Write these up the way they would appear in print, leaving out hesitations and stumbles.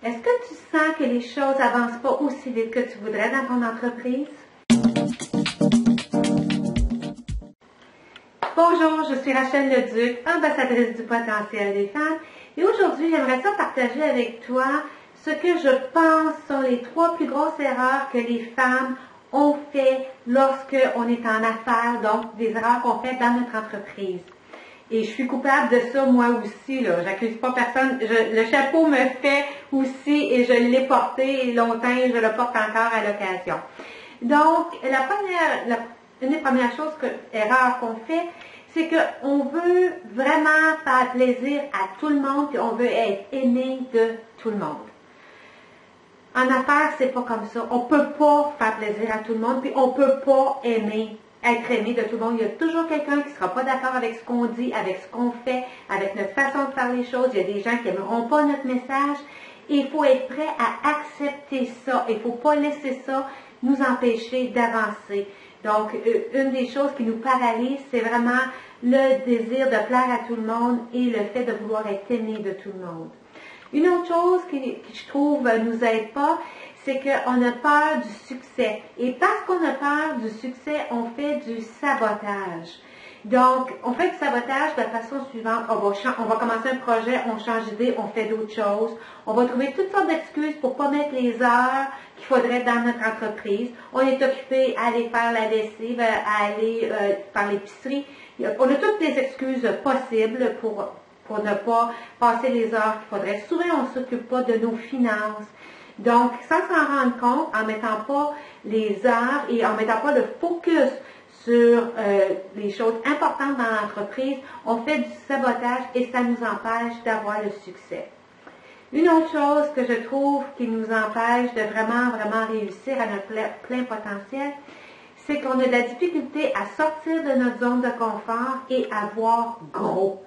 Est-ce que tu sens que les choses n'avancent pas aussi vite que tu voudrais dans ton entreprise? Bonjour, je suis Rachel Leduc, ambassadrice du potentiel des femmes, et aujourd'hui, j'aimerais ça partager avec toi ce que je pense sont les 3 plus grosses erreurs que les femmes ont fait lorsqu'on est en affaires, donc des erreurs qu'on fait dans notre entreprise. Et je suis coupable de ça moi aussi, là. J'accuse pas personne. Le chapeau me fait aussi et je l'ai porté longtemps et je le porte encore à l'occasion. Donc, une des premières choses erreurs qu'on fait, c'est qu'on veut vraiment faire plaisir à tout le monde et on veut être aimé de tout le monde. En affaires, c'est pas comme ça. On peut pas faire plaisir à tout le monde puis on peut pas être aimé de tout le monde. Il y a toujours quelqu'un qui ne sera pas d'accord avec ce qu'on dit, avec ce qu'on fait, avec notre façon de faire les choses. Il y a des gens qui n'aimeront pas notre message. Et il faut être prêt à accepter ça. Il ne faut pas laisser ça nous empêcher d'avancer. Donc, une des choses qui nous paralyse, c'est vraiment le désir de plaire à tout le monde et le fait de vouloir être aimé de tout le monde. Une autre chose qui je trouve nous aide pas, c'est qu'on a peur du succès. Et parce qu'on a peur du succès, on fait du sabotage. Donc, on fait du sabotage de la façon suivante. On va commencer un projet, on change d'idée, on fait d'autres choses. On va trouver toutes sortes d'excuses pour ne pas mettre les heures qu'il faudrait dans notre entreprise. On est occupé à aller faire la lessive, à aller faire l'épicerie. On a toutes les excuses possibles pour ne pas passer les heures qu'il faudrait. Souvent, on ne s'occupe pas de nos finances. Donc, sans s'en rendre compte, en mettant pas les heures et en mettant pas le focus sur les choses importantes dans l'entreprise, on fait du sabotage et ça nous empêche d'avoir le succès. Une autre chose que je trouve qui nous empêche de vraiment réussir à notre plein potentiel, c'est qu'on a de la difficulté à sortir de notre zone de confort et à voir gros.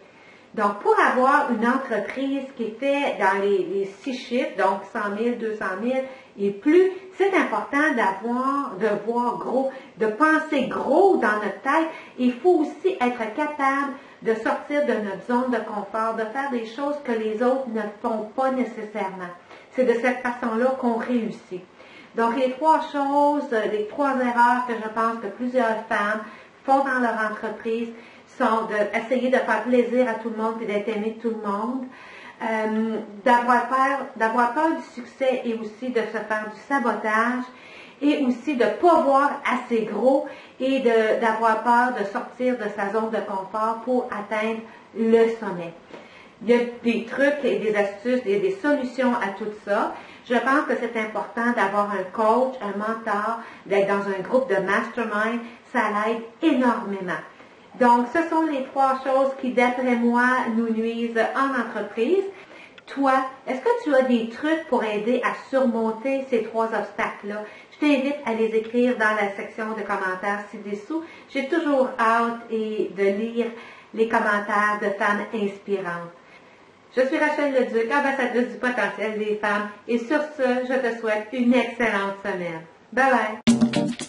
Donc, pour avoir une entreprise qui fait dans les 6 chiffres, donc 100 000, 200 000 et plus, c'est important de voir gros, de penser gros dans notre tête. Il faut aussi être capable de sortir de notre zone de confort, de faire des choses que les autres ne font pas nécessairement. C'est de cette façon-là qu'on réussit. Donc, les 3 choses, les 3 erreurs que je pense que plusieurs femmes font dans leur entreprise, sont d'essayer de faire plaisir à tout le monde et d'être aimé de tout le monde, d'avoir peur du succès et aussi de se faire du sabotage et aussi de ne pas voir assez gros et d'avoir peur de sortir de sa zone de confort pour atteindre le sommet. Il y a des trucs et des astuces, il y a des solutions à tout ça. Je pense que c'est important d'avoir un coach, un mentor, d'être dans un groupe de mastermind. Ça l'aide énormément. Donc, ce sont les 3 choses qui, d'après moi, nous nuisent en entreprise. Toi, est-ce que tu as des trucs pour aider à surmonter ces 3 obstacles-là? Je t'invite à les écrire dans la section de commentaires ci-dessous. J'ai toujours hâte de lire les commentaires de femmes inspirantes. Je suis Rachel Leduc, ambassadrice du potentiel des femmes, et sur ce, je te souhaite une excellente semaine. Bye bye!